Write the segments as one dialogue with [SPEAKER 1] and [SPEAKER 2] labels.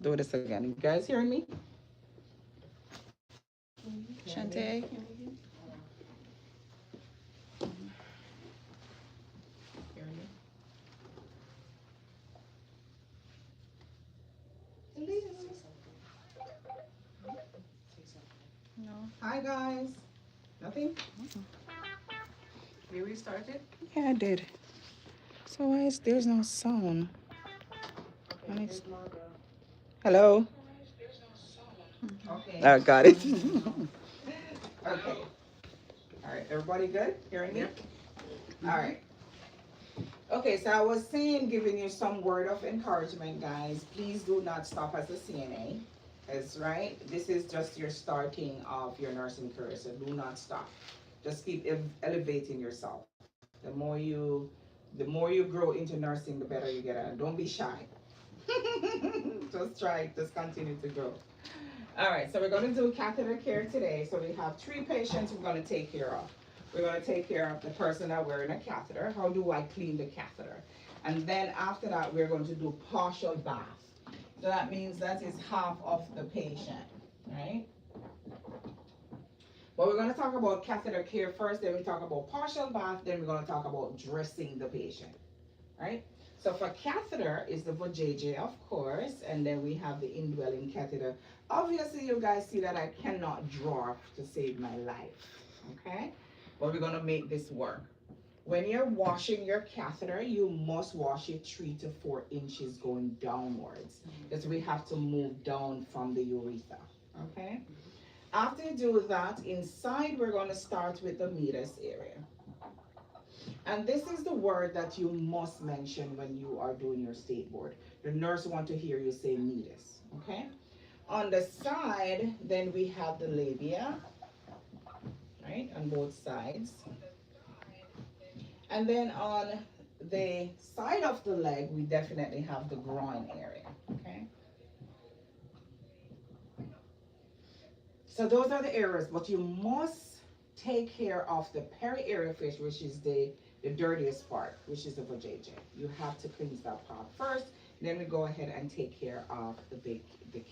[SPEAKER 1] Do this again. You guys hearing me?
[SPEAKER 2] Shantae.
[SPEAKER 1] Hearing me?
[SPEAKER 2] No.
[SPEAKER 1] Hi guys. Nothing? We restarted?
[SPEAKER 2] Yeah, I did. So why is there's no sound?
[SPEAKER 1] Okay,
[SPEAKER 2] And it's
[SPEAKER 1] here's Marva.
[SPEAKER 2] hello.
[SPEAKER 1] Okay.
[SPEAKER 2] I got it.
[SPEAKER 1] Okay. All right. Everybody good? Hearing me? All right. Okay, so I was saying, giving you some word of encouragement, guys. Please do not stop as a CNA. That's right. This is just your starting of your nursing career, so do not stop. Just keep elevating yourself. The more you grow into nursing, the better you get at it. Don't be shy. Just try. Just continue to grow. All right, so we're going to do catheter care today. So we have 3 patients we're going to take care of. We're going to take care of the person that wearing a catheter. How do I clean the catheter? And then after that, we're going to do partial bath. So that means that is half of the patient, right? But we're going to talk about catheter care first, then we talk about partial bath, then we're going to talk about dressing the patient, right? So for catheter is the vajayjay, of course, and then we have the indwelling catheter. Obviously, you guys see that I cannot draw to save my life, okay? But we're gonna make this work. When you're washing your catheter, you must wash it 3 to 4 inches going downwards, because we have to move down from the urethra, okay? After you do that, inside we're gonna start with the meatus area. And this is the word that you must mention when you are doing your state board. The nurse want to hear you say meatus, okay? On the side, then we have the labia, right, on both sides. And then on the side of the leg, we definitely have the groin area, okay? So those are the areas, but you must take care of the periareal fish, which is the dirtiest part, which is the vajayjay. You have to cleanse that part first, then we go ahead and take care of the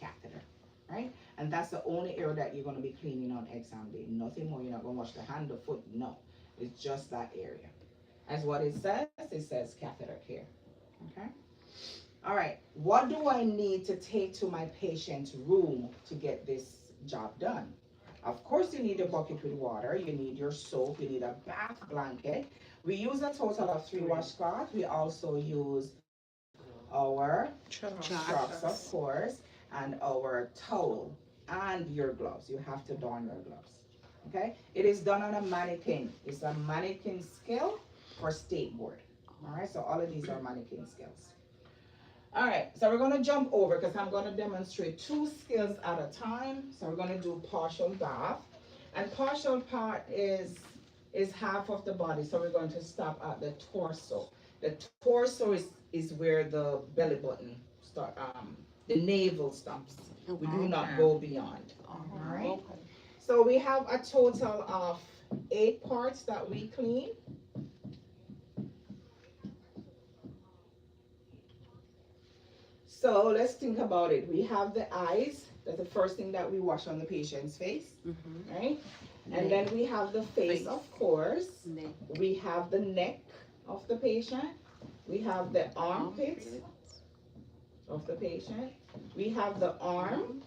[SPEAKER 1] catheter, right? And that's the only area that you're going to be cleaning on exam day. Nothing more. You're not going to wash the hand, the foot. No, it's just that area. As what it says catheter care. Okay. All right. What do I need to take to my patient's room to get this job done? Of course, you need a bucket with water. You need your soap. You need a bath blanket. We use a total of 3 washcloths. We also use our chops, of course, and our towel and your gloves. You have to don your gloves. Okay? It is done on a mannequin. It's a mannequin scale for state board. All right? So all of these are mannequin scales. All right, so we're going to jump over because I'm going to demonstrate 2 skills at a time. So we're going to do partial bath. And partial part is half of the body. So we're going to stop at the torso. The torso is where the belly button start, the navel stops. We do not go beyond. All right. So we have a total of 8 parts that we clean. So let's think about it. We have the eyes. That's the first thing that we wash on the patient's face, right? And then we have the face, of course. We have the neck of the patient. We have the armpits of the patient. We have the arm.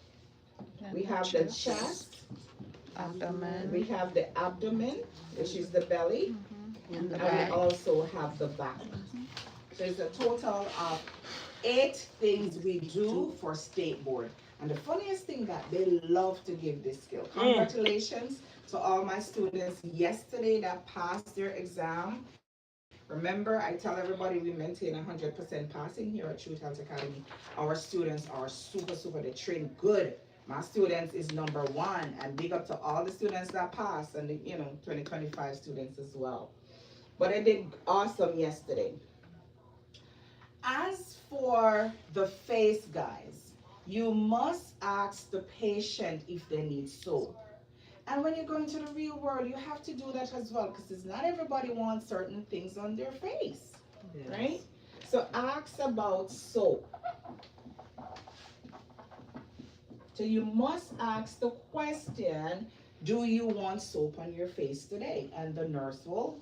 [SPEAKER 1] We have the chest.
[SPEAKER 2] Abdomen.
[SPEAKER 1] We have the abdomen, which is the belly. And we also have the back. So it's a total of 8 things we do for state board. And the funniest thing that they love to give this skill. Congratulations to all my students yesterday that passed their exam. Remember, I tell everybody we maintain 100% passing here at Truth Health Academy. Our students are super, they train good. My students is #1, and big up to all the students that passed and the 2025 students as well. But I did awesome yesterday. As for the face, guys, you must ask the patient if they need soap. And when you go into the real world, you have to do that as well because not everybody wants certain things on their face, right? So ask about soap. So you must ask the question, do you want soap on your face today? And the nurse will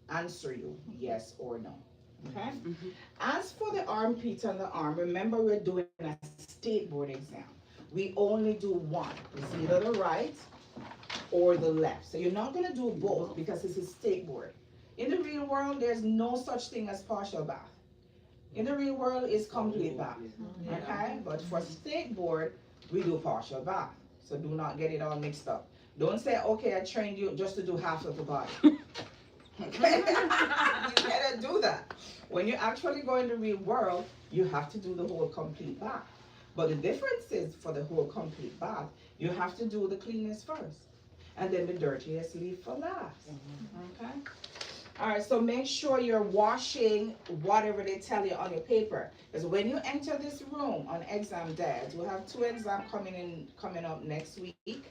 [SPEAKER 1] answer you yes or no. Okay? As for the armpit and the arm, remember we're doing a state board exam. We only do one. It's either the right or the left. So you're not going to do both because it's a state board. In the real world, there's no such thing as partial bath. In the real world, it's complete bath. Okay? But for state board, we do partial bath. So do not get it all mixed up. Don't say, okay, I trained you just to do half of the body. Okay? You cannot do that. When you actually go in the real world, you have to do the whole complete bath. But the difference is for the whole complete bath, you have to do the cleanest first. And then the dirtiest leave for last. Okay? All right, so make sure you're washing whatever they tell you on your paper. Because when you enter this room on exam day, we'll have 2 exams coming up next week.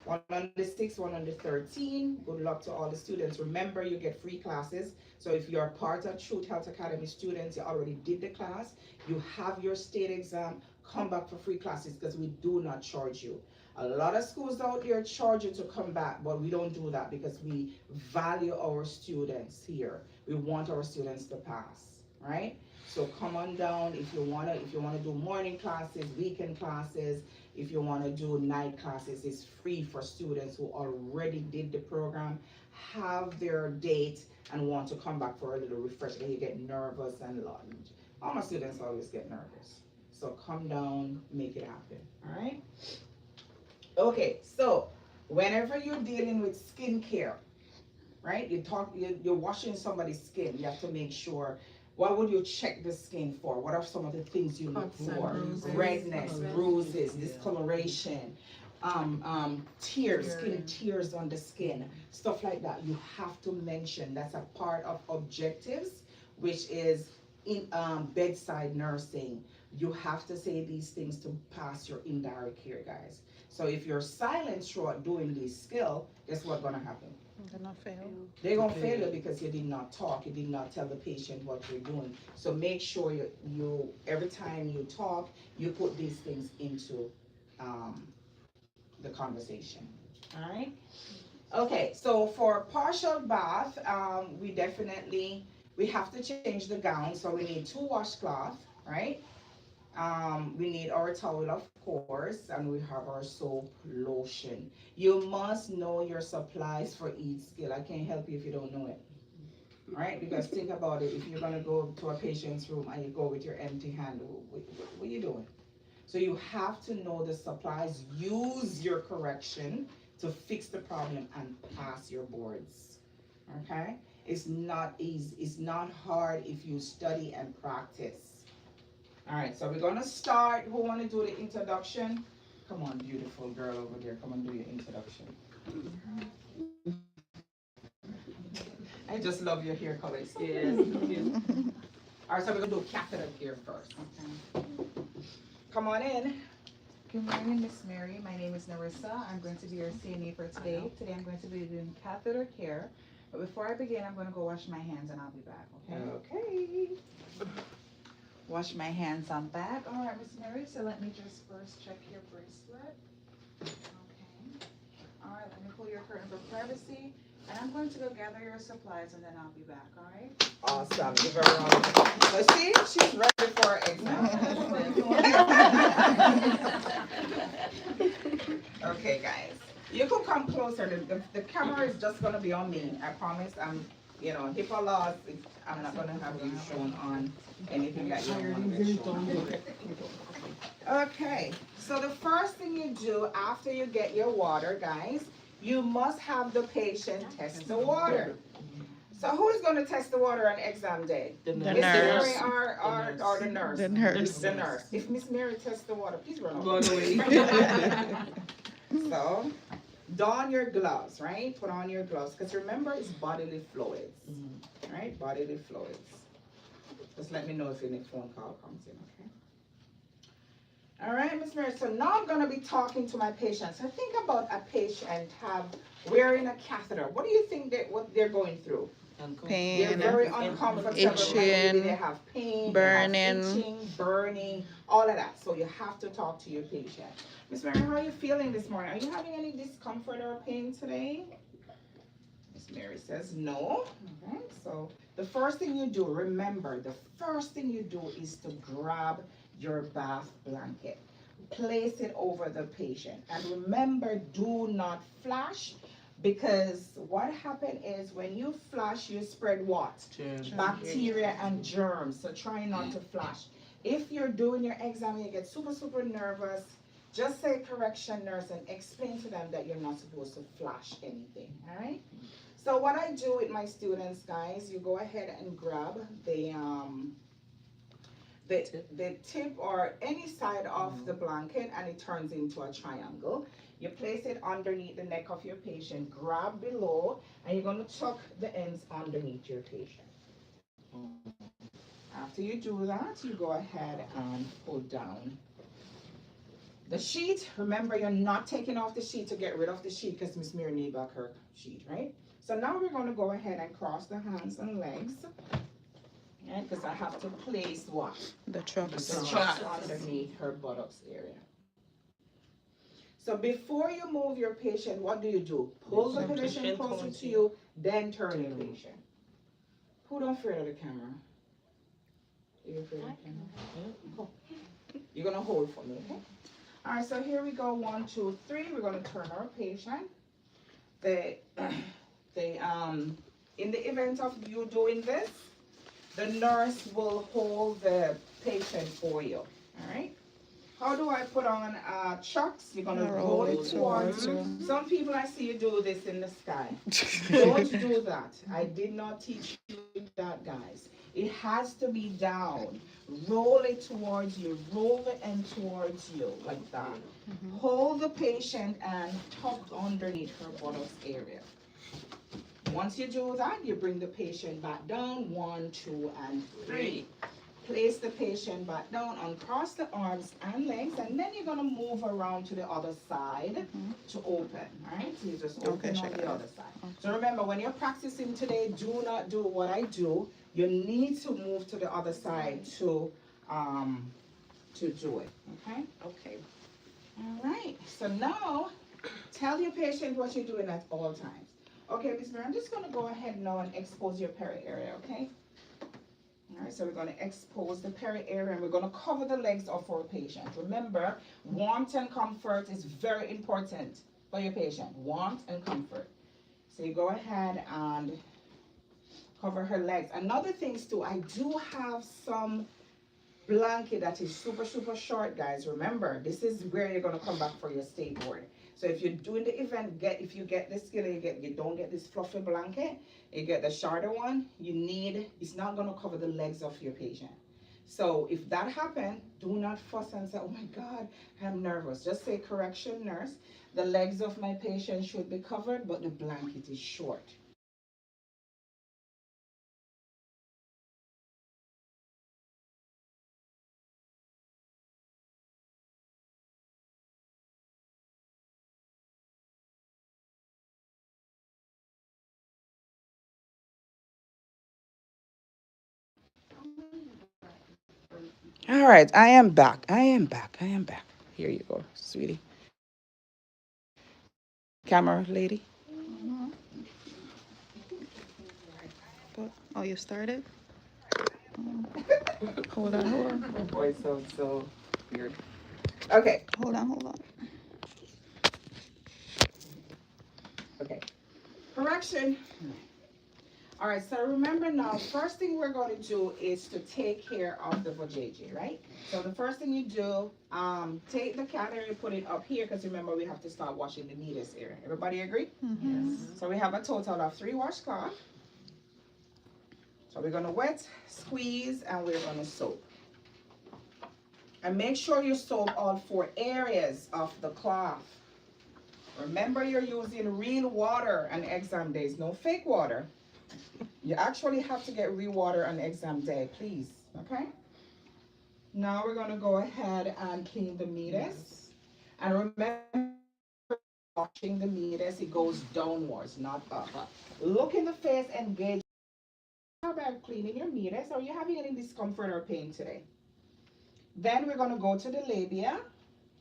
[SPEAKER 1] One on the 6th, one on the 13th. Good luck to all the students. Remember, you get free classes. So if you're part of Truth Health Academy students, you already did the class, you have your state exam, come back for free classes because we do not charge you. A lot of schools out there charge you to come back, but we don't do that because we value our students here. We want our students to pass, right? So come on down if you wanna do morning classes, weekend classes, if you wanna do night classes, it's free for students who already did the program, have their date and want to come back for a little refresher. You get nervous and lunge. All my students always get nervous. So come down, make it happen, all right? Okay, so whenever you're dealing with skincare, right? You're washing somebody's skin. You have to make sure. What would you check the skin for? What are some of the things you look for? Redness, bruises, discoloration, tears, skin tears on the skin, stuff like that. You have to mention. That's a part of objectives, which is in bedside nursing. You have to say these things to pass your indirect care, guys. So if you're silent throughout doing this skill, guess what's gonna happen?
[SPEAKER 2] They're not fail.
[SPEAKER 1] They're gonna fail you because you did not talk, you did not tell the patient what you're doing. So make sure you every time you talk, you put these things into the conversation. All right. Okay. So for partial bath, we have to change the gown. So we need 2 washcloths, right? We need our towel, of course, and we have our soap, lotion. You must know your supplies for each skill. I can't help you if you don't know it, right? Because think about it. If you're gonna go to a patient's room and you go with your empty hand, what are you doing? So you have to know the supplies. Use your correction to fix the problem and pass your boards. Okay? It's not easy. It's not hard if you study and practice. All right, so we're gonna start. Who wanna do the introduction? Come on, beautiful girl over there. Come on, do your introduction. I just love your hair color. Yes. All right, so we're gonna do catheter here first. Okay. Come on in.
[SPEAKER 3] Good morning, Miss Mary. My name is Narissa. I'm going to be your CNA for today. Today I'm going to be doing catheter care. But before I begin, I'm going to go wash my hands and I'll be back, okay?
[SPEAKER 1] Okay.
[SPEAKER 3] Wash my hands, I'm back. All right, Miss Mary, so let me just first check your bracelet. Okay. All right, let me pull your curtain for privacy. And I'm going to go gather your supplies and then I'll be back, all right?
[SPEAKER 1] Awesome. Give her a round of applause. So see, she's ready for her exam. Okay, guys. You can come closer. The camera is just going to be on me. I promise. HIPAA laws, I'm not going to have you shown on anything that you don't want to be shown on. Okay. So the first thing you do after you get your water, guys, you must have the patient test the water. So who is going to test the water on exam day?
[SPEAKER 2] The
[SPEAKER 1] Miss
[SPEAKER 2] nurse.
[SPEAKER 1] Mary or the nurse?
[SPEAKER 2] The nurse.
[SPEAKER 1] The nurse. If Miss Mary tests the water, please run over.
[SPEAKER 4] Run away.
[SPEAKER 1] So, don your gloves, right? Put on your gloves, because remember it's bodily fluids, right? Bodily fluids. Just let me know if any phone call comes in, okay? All right, Miss Mary, so now I'm going to be talking to my patient. So think about a patient wearing a catheter. What do you think what they're going through? They're
[SPEAKER 2] pain,
[SPEAKER 1] very uncomfortable. Maybe
[SPEAKER 2] itching,
[SPEAKER 1] they have pain, they have
[SPEAKER 2] burning.
[SPEAKER 1] itching, burning, all of that. So you have to talk to your patient. Miss Mary, how are you feeling this morning? Are you having any discomfort or pain today? Miss Mary says no. Okay, so the first thing you do, remember, the first thing you do is to grab your bath blanket. Place it over the patient. And remember, do not flash, because what happened is when you flash, you spread what? Bacteria and germs. So try not to flash. If you're doing your exam and you get super, super nervous, just say correction nurse and explain to them that you're not supposed to flash anything, all right? So what I do with my students, guys, you go ahead and grab the tip or any side of the blanket, and it turns into a triangle. You place it underneath the neck of your patient, grab below, and you're going to tuck the ends underneath your patient. After you do that, you go ahead and pull down the sheet. Remember, you're not taking off the sheet to get rid of the sheet because Miss Mary need back her sheet, right? So now we're going to go ahead and cross the hands and legs. Because I have to place what?
[SPEAKER 2] The trucks.
[SPEAKER 1] The trucks underneath her buttocks area. So before you move your patient, what do? Pull the patient closer to you, then turn your patient. Who don't fear of the camera? You afraid of the camera? You're gonna hold for me, okay? All right, so here we go. 1, 2, 3. We're gonna turn our patient. In the event of you doing this, the nurse will hold the patient for you. All right. How do I put on chucks? You're gonna roll it towards you. Some people I see you do this in the sky. Don't do that. I did not teach you that, guys. It has to be down. Roll it towards you. Roll the end towards you like that. Hold the patient and tuck underneath her buttocks area. Once you do that, you bring the patient back down. 1, 2, and 3. Place the patient back down, uncross the arms and legs, and then you're going to move around to the other side to open. All right, so you just open on the other side. So remember, when you're practicing today, do not do what I do. You need to move to the other side to do it. Okay.
[SPEAKER 3] Okay.
[SPEAKER 1] All right. So now, tell your patient what you're doing at all times. Okay, Ms. Mary, I'm just going to go ahead now and expose your peri area, okay? All right, so we're going to expose the peri area, and we're going to cover the legs of our patient. Remember, warmth and comfort is very important for your patient. Warmth and comfort. So you go ahead and cover her legs. Another thing too, I do have some blanket that is super, super short, guys. Remember, this is where you're going to come back for your state board. So if you're doing the event, if you get this skill, you don't get this fluffy blanket, you get the shorter one, it's not going to cover the legs of your patient. So if that happens, do not fuss and say, oh my God, I'm nervous. Just say, correction nurse, the legs of my patient should be covered, but the blanket is short. All right, I am back. Here you go, sweetie. Camera lady.
[SPEAKER 2] Oh, you started? Hold on.
[SPEAKER 1] My voice sounds so weird. Okay.
[SPEAKER 2] Hold on.
[SPEAKER 1] Okay. Correction. All right, so remember now, first thing we're going to do is to take care of the vajayjay, right? So the first thing you do, take the catheter and put it up here, because remember we have to start washing the meatus area. Everybody agree?
[SPEAKER 2] Mm-hmm.
[SPEAKER 1] Yes. So we have a total of 3 washcloths. So we're going to wet, squeeze, and we're going to soap. And make sure you soap all 4 areas of the cloth. Remember, you're using real water on exam days, no fake water. You actually have to get real water on exam day, please, okay? Now we're going to go ahead and clean the meatus. And remember, washing the meatus, it goes downwards, not up. Look in the face, engage How about cleaning your meatus? Are you having any discomfort or pain today? Then we're going to go to the labia,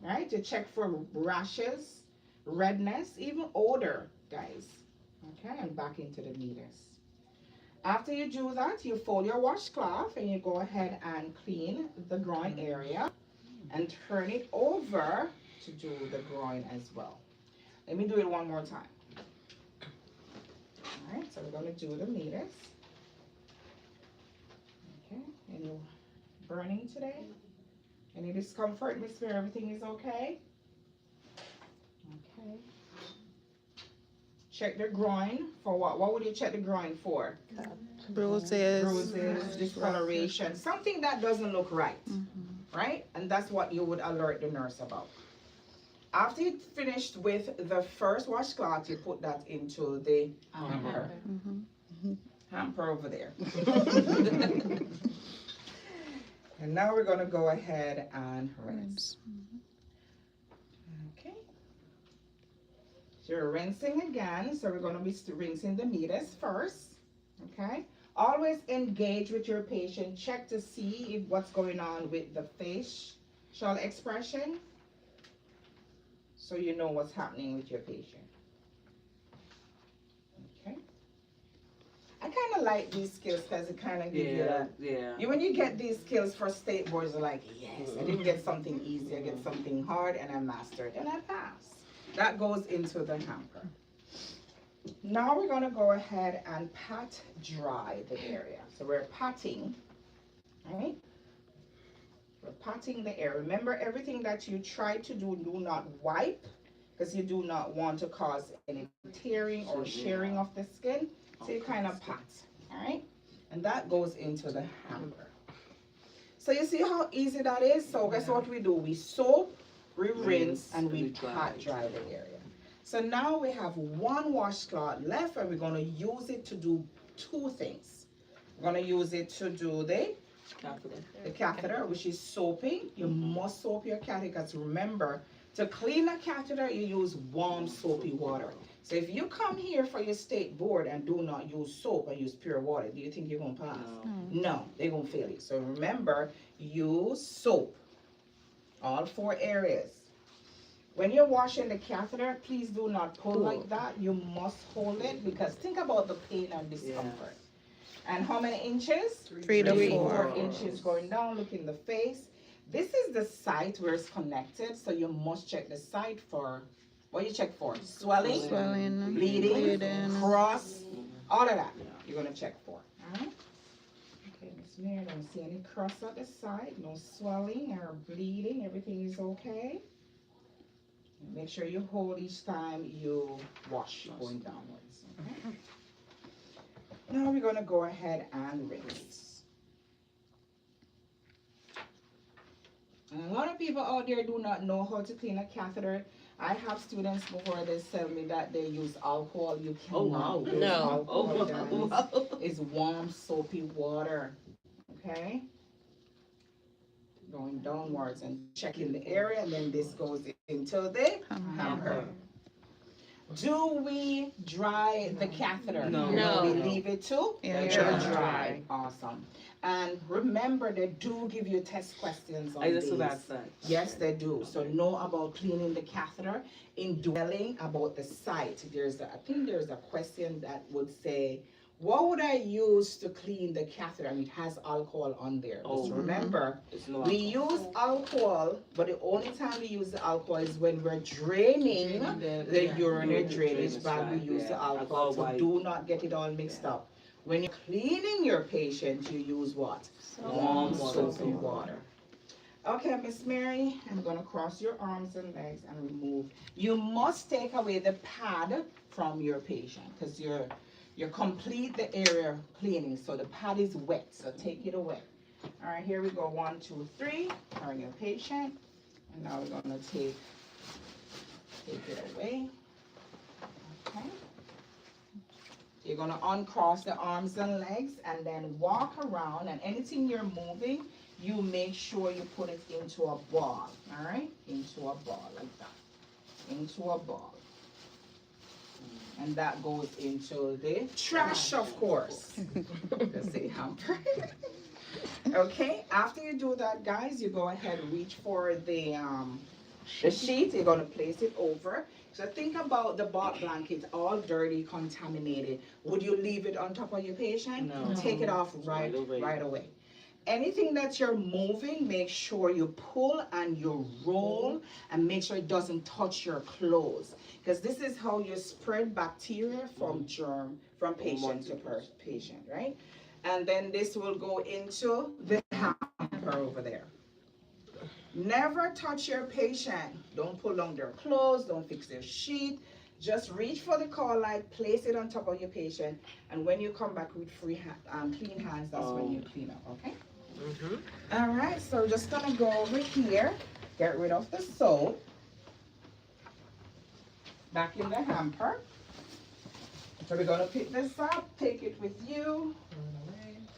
[SPEAKER 1] right, to check for rashes, redness, even odor, guys. Okay, and back into the meatus. After you do that, you fold your washcloth and you go ahead and clean the groin area and turn it over to do the groin as well. Let me do it one more time. All right, so we're going to do the meatus. Okay, any burning today? Any discomfort, Miss Mary? Everything is okay? Okay. Check the groin for what? What would you check the groin for?
[SPEAKER 2] Bruises.
[SPEAKER 1] Bruises, discoloration, something that doesn't look right, right? And that's what you would alert the nurse about. After you finished with the first washcloth, you put that into the hamper. Hamper over there. And now we're going to go ahead and rinse. Okay. So you're rinsing again. So we're going to be rinsing the meatus first. Okay. Always engage with your patient. Check to see if what's going on with the facial expression, so you know what's happening with your patient. Okay. I kind of like these skills because it kind of gives you that. Yeah. When you get these skills for state boards, you're like, yes, I didn't get something easy. I get something hard and I mastered and I passed. That goes into the hamper. Now we're going to go ahead and pat dry the area. So we're patting, right? We're patting the area. Remember, everything that you try to do not wipe, because you do not want to cause any tearing or shearing of the skin. So you kind of pat, all right? And that goes into the hamper. So you see how easy that is? So guess what we do? We soap, we rinse, and we pat dry the area. So now we have one washcloth left, and we're going to use it to do two things. We're going to use it to do the catheter, which is soaping. You must soap your catheter, because remember, to clean a catheter, you use warm soapy water. So if you come here for your state board and do not use soap and use pure water, do you think you're going to pass? No, they're going to fail you. So remember, use soap, all 4 areas. When you're washing the catheter, please do not pull like that. You must hold it, because think about the pain and discomfort. And how many inches?
[SPEAKER 2] 3 to
[SPEAKER 1] 4 inches going down. Look in the face. This is the site where it's connected, so you must check the site for, what you check for? Swelling, bleeding, cross, all of that you're going to check for. All right? Okay, Miss Mary, I don't see any cross at the side, no swelling or bleeding. Everything is okay. Make sure you hold each time you wash going downwards. Okay? Now we're going to go ahead and rinse. And a lot of people out there do not know how to clean a catheter. I have students before they tell me that they use alcohol. You cannot use alcohol. It's warm soapy water. Okay? Going downwards and checking the area, and then this goes into the hamper. Do we dry the catheter?
[SPEAKER 3] No.
[SPEAKER 1] We leave it to dry. Awesome. And remember, they do give you test questions on these. Yes, they do. So know about cleaning the catheter. In dwelling about the site, I think there's a question that would say, what would I use to clean the catheter? And it has alcohol on there. Just remember, we use alcohol, but the only time we use the alcohol is when we're draining the urinary drainage bag. We use the alcohol. So do not get it all mixed up. When you're cleaning your patient, you use what? Warm soapy water. Okay, Miss Mary, I'm going to cross your arms and legs and remove. You must take away the pad from your patient, because you complete the area cleaning, so the pad is wet, so take it away. All right, here we go. 1, 2, 3. Turn your patient, and now we're going to take it away. Okay. You're going to uncross the arms and legs and then walk around, and anything you're moving, you make sure you put it into a ball. All right, into a ball like that, into a ball. And that goes into the trash, of course. Just say hamper. Okay, after you do that, guys, you go ahead and reach for the sheet. You're going to place it over. So think about the bath blanket, all dirty, contaminated. Would you leave it on top of your patient?
[SPEAKER 4] No.
[SPEAKER 1] Take it off right away. Anything that you're moving, make sure you pull and you roll and make sure it doesn't touch your clothes. Because this is how you spread bacteria from patient to patient, right? And then this will go into the hamper over there. Never touch your patient. Don't pull down their clothes, don't fix their sheet. Just reach for the call light, place it on top of your patient, and when you come back with clean hands, that's when you clean up, okay? All right, so we're just gonna go over here, get rid of the soap. Back in the hamper. So we're gonna pick this up, take it with you.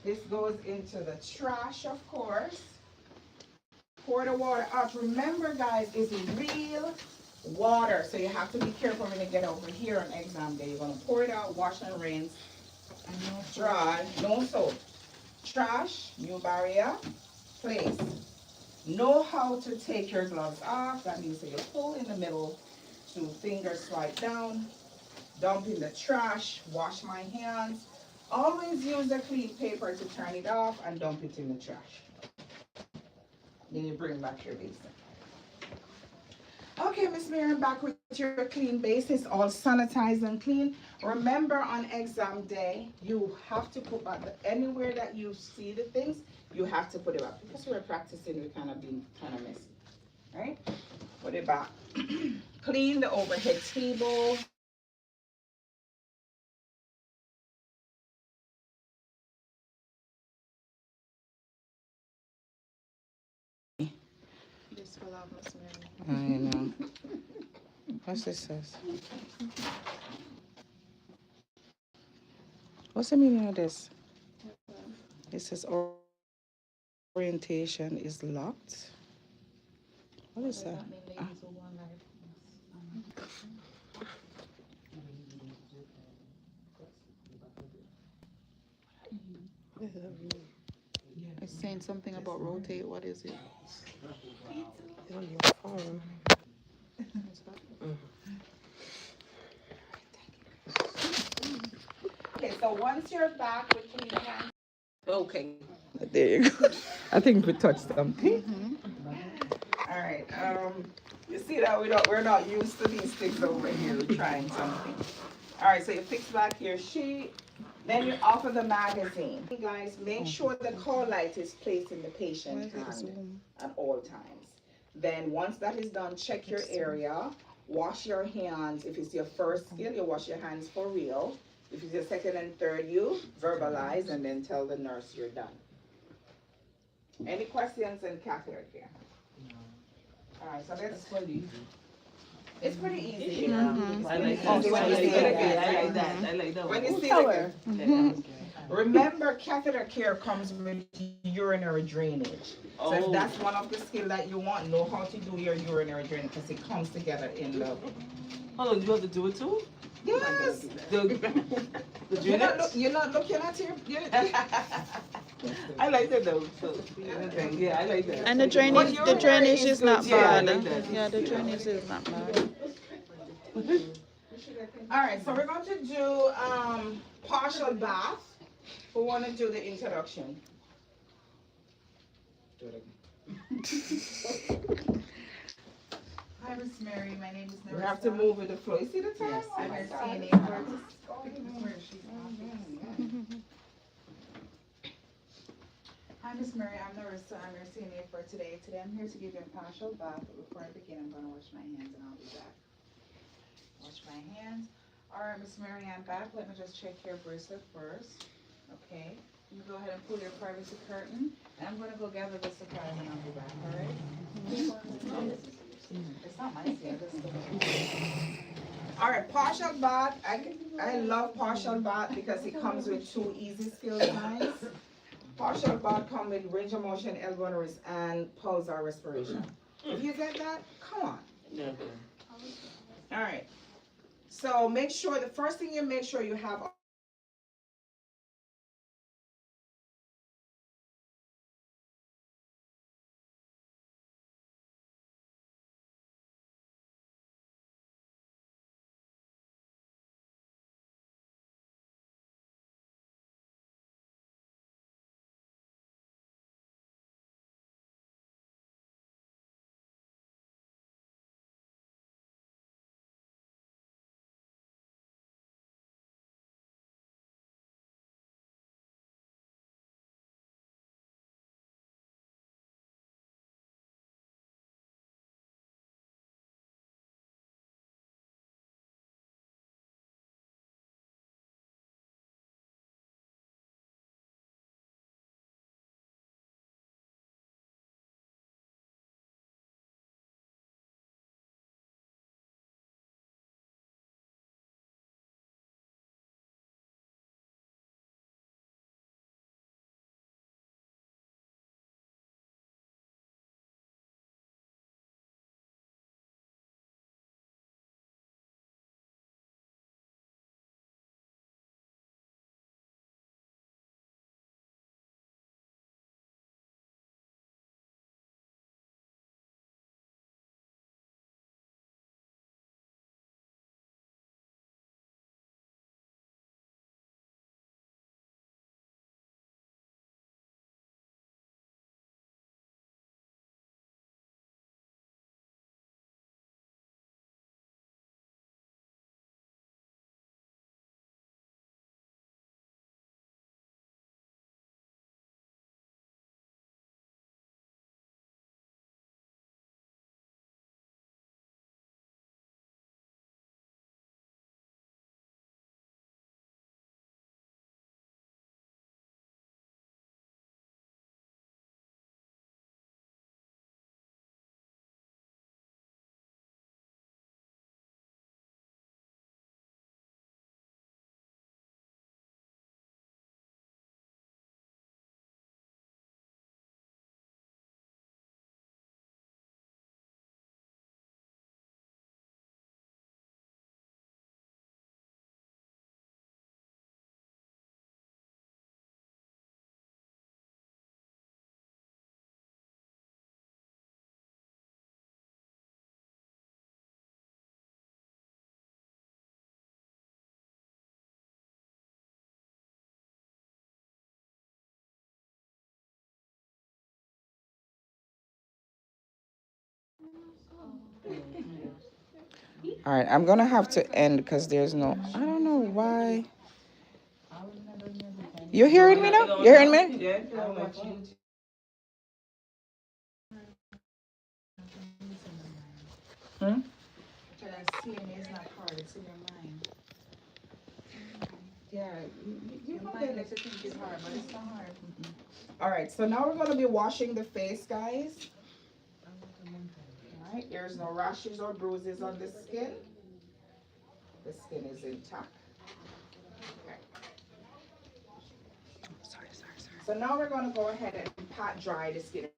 [SPEAKER 1] This goes into the trash, of course. Pour the water out. Remember, guys, it's real water, so you have to be careful when you get over here on exam day. You're gonna pour it out, wash and rinse, and dry. No soap. Trash, new barrier, place. Know how to take your gloves off. That means that you pull in the middle, 2 fingers swipe down, dump in the trash, wash my hands. Always use a clean paper to turn it off and dump it in the trash. Then you bring back your basin. Okay, Miss Miriam, back with your clean base. It's all sanitized and clean. Remember, on exam day, you have to put back anywhere that you see the things, you have to put it back. Because we're practicing, we're kind of messy, right? Put it back. Clean the overhead table.
[SPEAKER 3] This will have Miss Mary.
[SPEAKER 2] I know. What's this says? What's the meaning of this? It says orientation is locked. What is that?
[SPEAKER 3] It's saying something about rotate. What is it?
[SPEAKER 1] Okay, so once you're back with clean hands. Okay.
[SPEAKER 2] There you go.
[SPEAKER 1] I think we touched something. All right. You see that we're not used to these things over here. We're trying something. All right. So you fix back your sheet. Then you offer the magazine. Guys, make sure the call light is placed in the patient's hand at all times. Then once that is done, check your area. Wash your hands. If it's your first skill, you wash your hands for real. If it's your second and third, you verbalize and then tell the nurse you're done. Any questions in catheter care? No. All right, so that's pretty. It's pretty easy.
[SPEAKER 4] Mm-hmm. I like that. I like that.
[SPEAKER 1] When you see it again. Remember, catheter care comes with urinary drainage. So if that's one of the skills that you want, know how to do your urinary drainage because it comes together in the.
[SPEAKER 4] Hold on, you have to do it too?
[SPEAKER 1] Yes.
[SPEAKER 4] The
[SPEAKER 1] you're not looking at your.
[SPEAKER 4] I like that though. So, yeah, I like that.
[SPEAKER 2] And the drainage is not
[SPEAKER 4] Yeah,
[SPEAKER 2] bad.
[SPEAKER 4] I like that.
[SPEAKER 2] Yeah, the drainage is not bad.
[SPEAKER 1] All right, so we're going to do partial bath. Who want to do the introduction? Do it again.
[SPEAKER 3] Hi, Miss Mary. My name is Marva.
[SPEAKER 1] We have to move with the flow. You see the time?
[SPEAKER 3] Yes,
[SPEAKER 1] Oh
[SPEAKER 3] I'm
[SPEAKER 1] my
[SPEAKER 3] her
[SPEAKER 1] God.
[SPEAKER 3] CNA Hi, Miss Mary. I'm Narissa. I'm your CNA for today. Today I'm here to give you a partial bath. But before I begin, I'm going to wash my hands and I'll be back. Wash my hands. All right, Miss Mary, I'm back. Let me just check your bracelet first. Okay. You go ahead and pull your privacy curtain. And I'm going to go gather the supplies and I'll be back. All right? It's not my skin.
[SPEAKER 1] All right, partial bath. I love partial bath because it comes with 2 easy skills, guys. Partial bath comes with range of motion, elbow and wrist, and pulsar respiration. If you get that, come on.
[SPEAKER 4] Yeah.
[SPEAKER 1] All right. So make sure the first thing you make sure you have
[SPEAKER 2] All right, I'm gonna have to end because there's no. I don't know why. You're hearing me now? You're hearing me?
[SPEAKER 4] Yeah, I watch you.
[SPEAKER 2] Hmm?
[SPEAKER 3] CNA is not hard, it's in your mind.
[SPEAKER 1] yeah,
[SPEAKER 3] Your mind likes to think it's hard, but it's not hard.
[SPEAKER 1] all right, so now we're going to be washing the face, guys. All right, there's no rashes or bruises on the skin. The skin is intact. Okay. So now we're going to go ahead and pat dry the skin.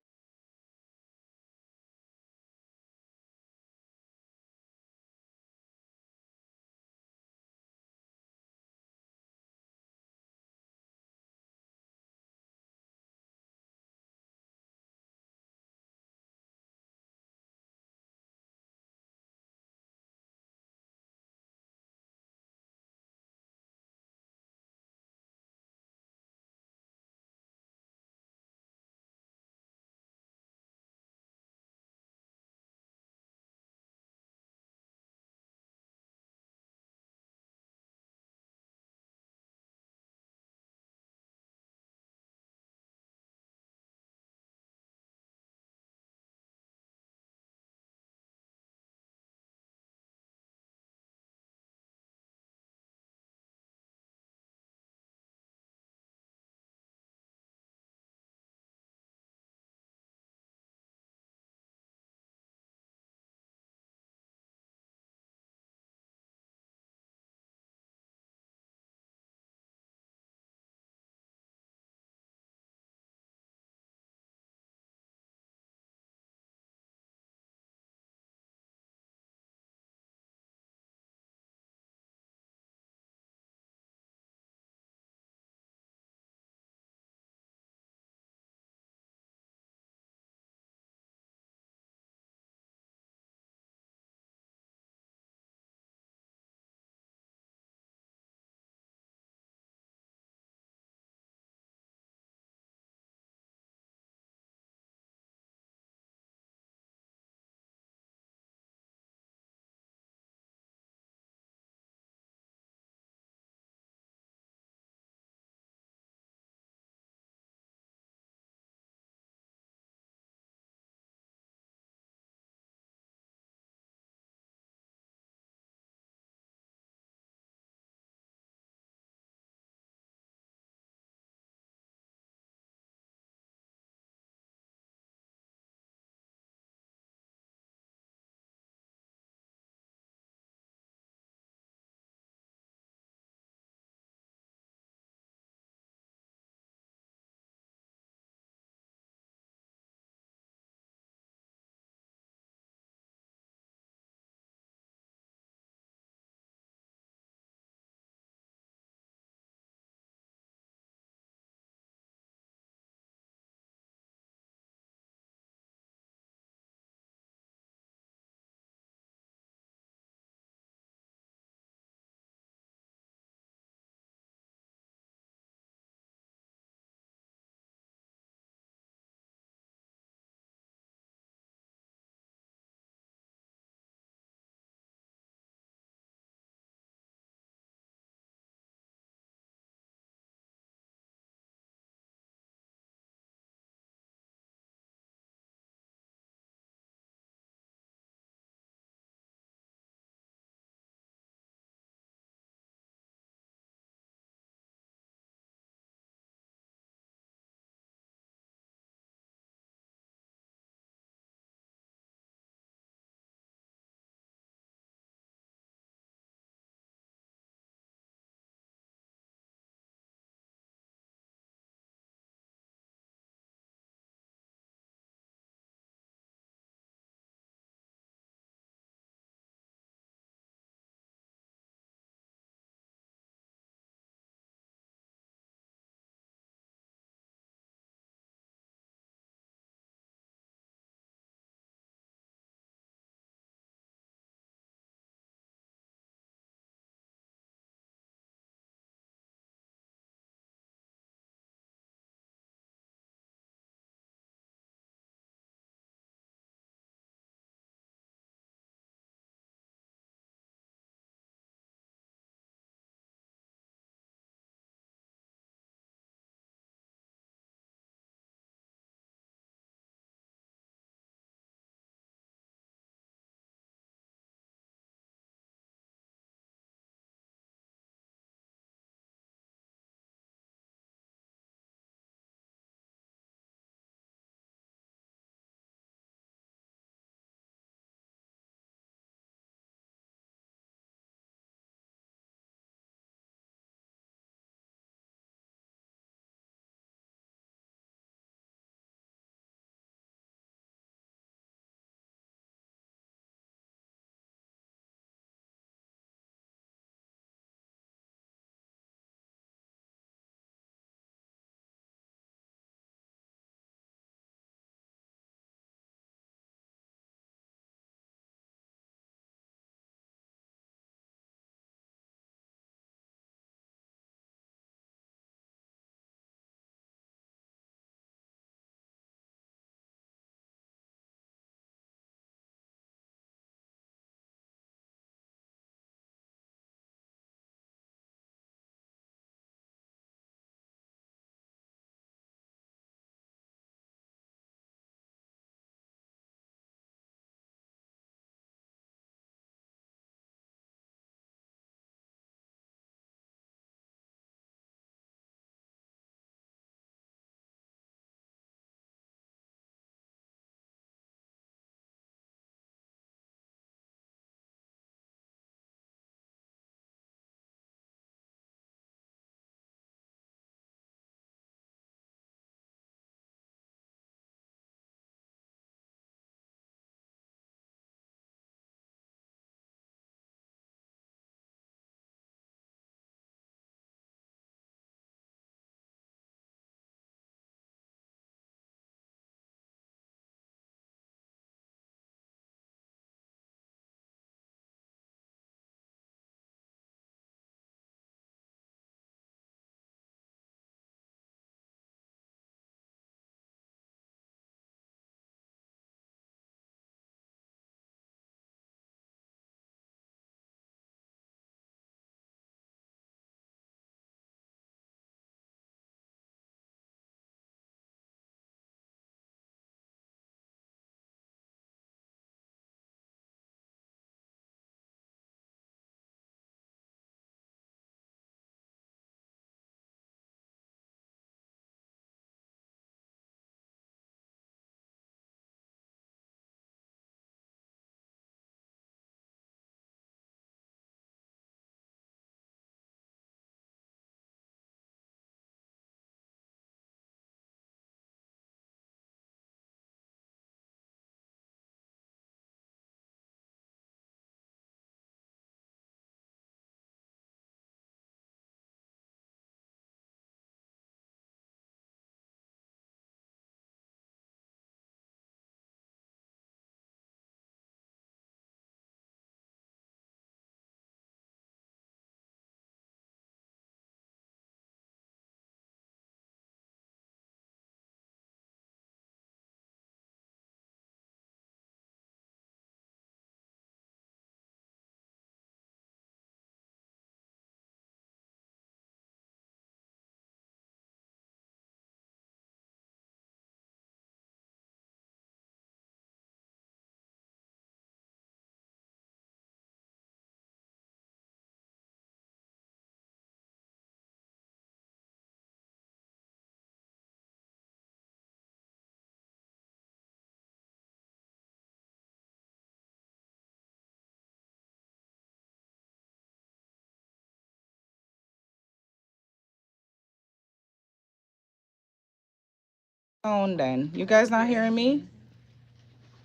[SPEAKER 2] on then. You guys not hearing me?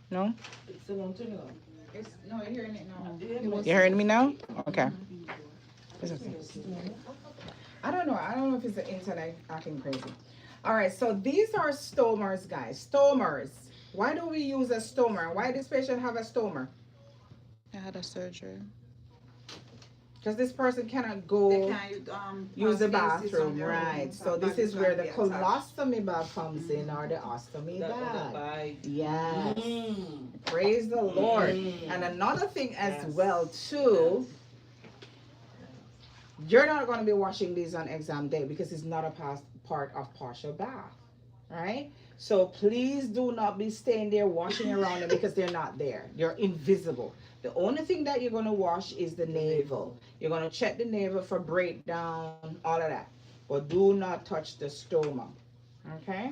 [SPEAKER 2] No?
[SPEAKER 4] It's a long turn on.
[SPEAKER 3] It's, no, you're hearing it now.
[SPEAKER 2] You hearing me now? Okay.
[SPEAKER 1] I don't know. I don't know if it's the internet acting crazy. All right, so these are stomers, guys. Stomers. Why do we use a stomer? Why this patient have a stomer?
[SPEAKER 2] I had a surgery.
[SPEAKER 1] Because this person cannot
[SPEAKER 3] They
[SPEAKER 1] go
[SPEAKER 3] can't
[SPEAKER 1] use the
[SPEAKER 3] pass gases
[SPEAKER 1] bathroom,
[SPEAKER 3] on their
[SPEAKER 1] right?
[SPEAKER 3] own,
[SPEAKER 1] So
[SPEAKER 3] that
[SPEAKER 1] this
[SPEAKER 3] is
[SPEAKER 1] is where the
[SPEAKER 3] gonna be attached.
[SPEAKER 1] colostomy bag comes in, or the ostomy
[SPEAKER 4] That
[SPEAKER 1] bag.
[SPEAKER 4] bag.
[SPEAKER 1] Yes.
[SPEAKER 4] Mm.
[SPEAKER 1] Praise the Lord.
[SPEAKER 4] Mm.
[SPEAKER 1] And another thing as
[SPEAKER 4] Yes.
[SPEAKER 1] well too, you're not going to be washing these on exam day because it's not a part of partial bath, right? So please do not be staying there washing around them because they're not there. They're invisible. The only thing that you're going to wash is the navel. You're going to check the navel for breakdown, all of that. But do not touch the stoma. Okay?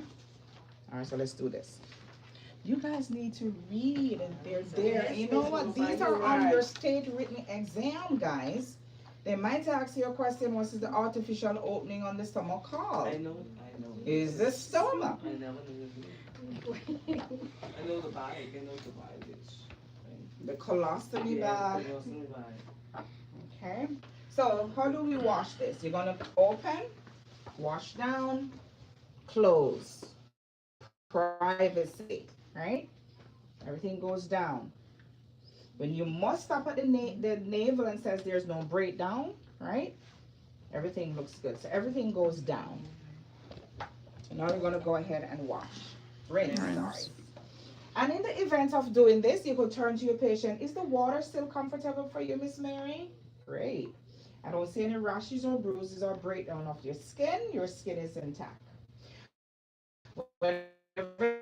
[SPEAKER 1] All right, so let's do this. You guys need to read, and they're there. You know what? These are on your state written exam, guys. They might ask you a question, what is the artificial opening on the stomach called?
[SPEAKER 4] I know.
[SPEAKER 1] Is the stoma.
[SPEAKER 4] I never knew. I know the bag. I know the bag.
[SPEAKER 1] The colostomy
[SPEAKER 4] Yeah,
[SPEAKER 1] bag.
[SPEAKER 4] colostomy bag.
[SPEAKER 1] Okay. So how do we wash this? You're gonna open, wash down, close. Privacy, right? Everything goes down. When you must stop at the navel and says there's no breakdown, right? Everything looks good. So everything goes down. So now we're gonna go ahead and wash. Rinse, sorry. And in the event of doing this, you could turn to your patient. Is the water still comfortable for you, Miss Mary? Great. I don't see any rashes or bruises or breakdown of your skin. Your skin is intact. Whenever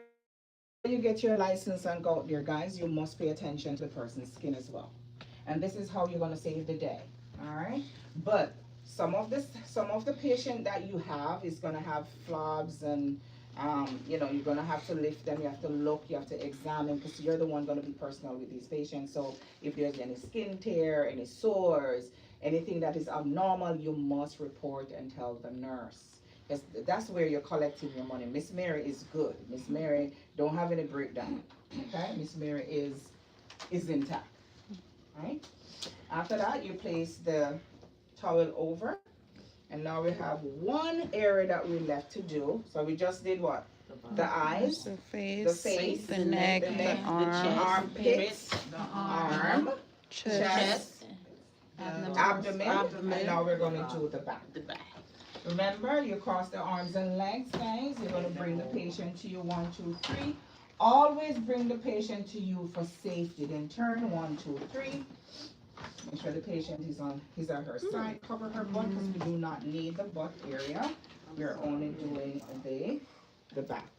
[SPEAKER 1] you get your license and go out there, guys, you must pay attention to the person's skin as well. And this is how you're gonna save the day. All right. But some of the patient that you have is gonna have flabs and you know, you're gonna have to lift them, you have to look, you have to examine because you're the one gonna be personal with these patients. So if there's any skin tear, any sores, anything that is abnormal, you must report and tell the nurse. Because that's where you're collecting your money. Miss Mary is good. Miss Mary don't have any breakdown. Okay, Miss Mary is intact. Right? After that, you place the towel over. And now we have one area that we left to do. So we just did what? The eyes,
[SPEAKER 2] The face,
[SPEAKER 1] the
[SPEAKER 2] the neck, the arm,
[SPEAKER 1] armpits, the arm, chest, abdomen, and now we're going to do the back. Remember, you cross the arms and legs, guys. You're going to bring the patient to you, 1, 2, 3. Always bring the patient to you for safety. Then turn, 1, 2, 3. Make sure the patient is on his or her side. Cover her butt because we do not need the butt area. We're only doing the back.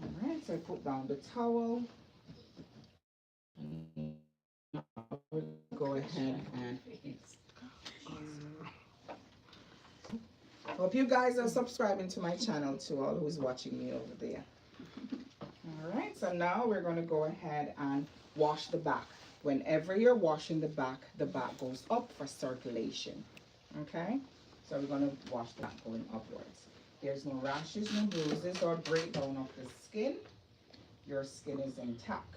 [SPEAKER 1] All right, so I put down the towel. Go ahead and hope you guys are subscribing to my channel too, all who's watching me over there. All right, so now we're going to go ahead and wash the back. Whenever you're washing the back goes up for circulation. Okay, so we're going to wash the back going upwards. There's no rashes, no bruises, or breakdown of the skin. Your skin is intact.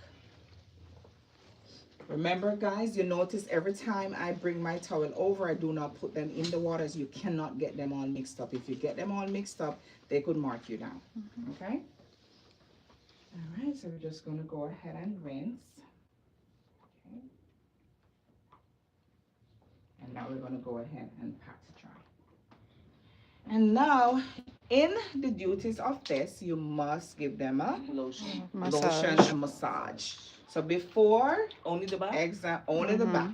[SPEAKER 1] Remember, guys, you notice every time I bring my towel over, I do not put them in the waters. You cannot get them all mixed up. If you get them all mixed up, they could mark you down. Okay? All right, so we're just going to go ahead and rinse. Okay. And now we're going to go ahead and pat dry. And now, in the duties of this, you must give them a
[SPEAKER 4] Lotion.
[SPEAKER 1] lotion and massage. So before
[SPEAKER 4] Only the back?
[SPEAKER 1] exam, only the back.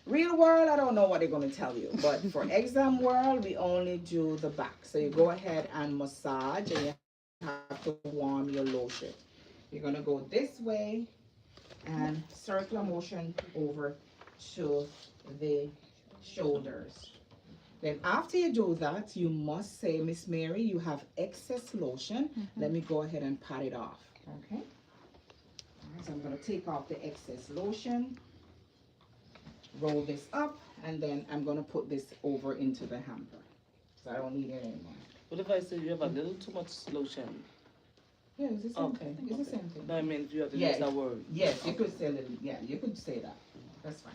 [SPEAKER 1] Real world, I don't know what they're going to tell you, but for exam world, we only do the back. So you go ahead and massage, and you have to warm your lotion. You're going to go this way and circular motion over to the shoulders. Then after you do that, you must say, Miss Mary, you have excess lotion. Let me go ahead and pat it off. Okay? So I'm going to take off the excess lotion, roll this up, and then I'm going to put this over into the hamper. So I don't need it anymore.
[SPEAKER 4] What if I say you have a little too much lotion?
[SPEAKER 1] Yeah, it's the same
[SPEAKER 4] Okay.
[SPEAKER 1] thing. It's the same thing.
[SPEAKER 4] No, I mean if you have to
[SPEAKER 1] Yeah.
[SPEAKER 4] use that word.
[SPEAKER 1] Yes, you could say a little. Yeah, you could say that. That's fine.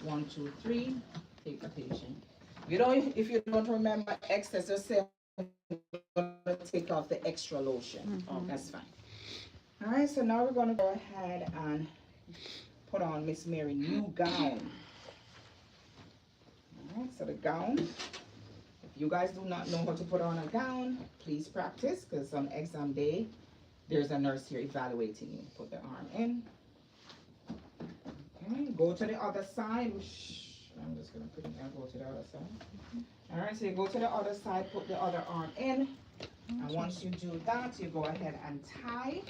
[SPEAKER 1] 1, 2, 3. Take the patient. You don't. If you don't remember excess, just say I'm gonna take off the extra lotion. That's fine. All right. So now we're gonna go ahead and put on Miss Mary new gown. All right. So the gown. If you guys do not know how to put on a gown, please practice, because on exam day, there's a nurse here evaluating you. Put the arm in. Okay, go to the other side. I'm just going to put it and go to the other side. All right, so you go to the other side, put the other arm in. And once you do that, you go ahead and tie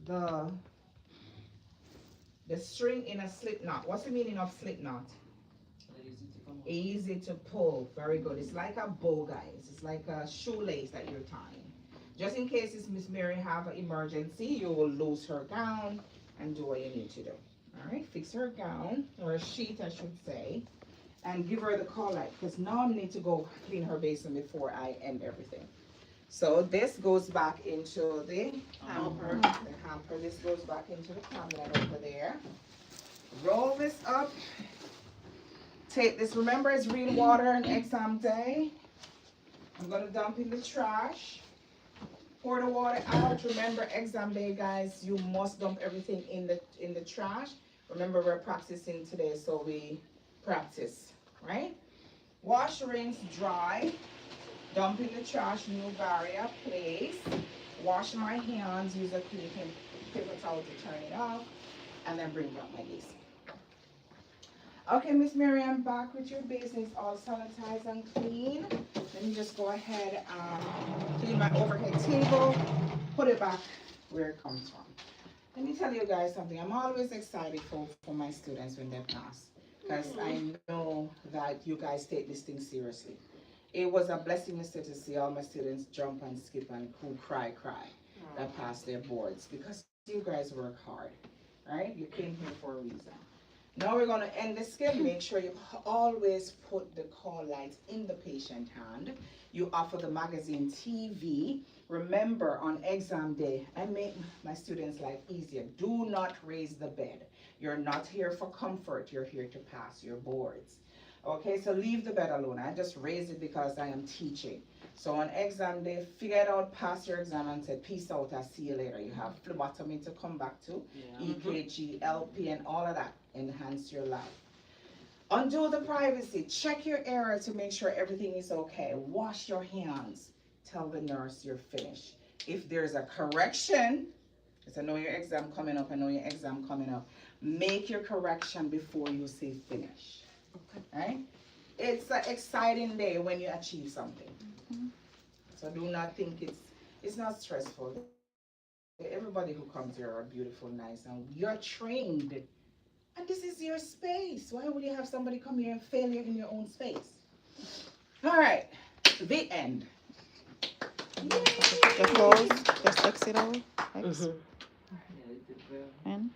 [SPEAKER 1] the string in a slip knot. What's the meaning of slip knot? Easy to pull. Very good. It's like a bow, guys. It's like a shoelace that you're tying. Just in case Miss Mary have an emergency, you will lose her gown and do what you need to do. All right, fix her gown, or a sheet, I should say, and give her the call light, because now I need to go clean her basin before I end everything. So this goes back into the hamper. The hamper. This goes back into the cabinet over there. Roll this up. Take this, remember it's real water on exam day. I'm gonna dump in the trash. Pour the water out. Remember exam day, guys, you must dump everything in the trash. Remember we're practicing today, so we practice, right? Wash, rinse, dry. Dump in the trash, new barrier, place. Wash my hands, use a clean paper towel to turn it off, and then bring back my basin. Okay, Miss Mary, I'm back with your basin. It's all sanitized and clean. Let me just go ahead and clean my overhead table, put it back where it comes from. Let me tell you guys something. I'm always excited for my students when they pass, because I know that you guys take this thing seriously. It was a blessing to see all my students jump and skip and cry that passed their boards, because you guys work hard, right? You came here for a reason. Now we're going to end the skill. Make sure you always put the call light in the patient hand. You offer the magazine TV. Remember, on exam day, I make my students' life easier. Do not raise the bed. You're not here for comfort. You're here to pass your boards. Okay, so leave the bed alone. I just raise it because I am teaching. So on exam day, figure it out, pass your exam, and say, peace out, I'll see you later. You have phlebotomy to come back to, EKG, LP, and all of that. Enhance your life. Undo the privacy. Check your error to make sure everything is okay. Wash your hands. Tell the nurse you're finished. If there's a correction, because I know your exam coming up, make your correction before you say finish. Right? It's an exciting day when you achieve something. So do not think it's not stressful. Everybody who comes here are beautiful, nice, and you're trained. And this is your space. Why would you have somebody come here and fail you in your own space? All right, the end.
[SPEAKER 2] The close, just exit out. X.
[SPEAKER 4] Yeah, it did well.
[SPEAKER 2] And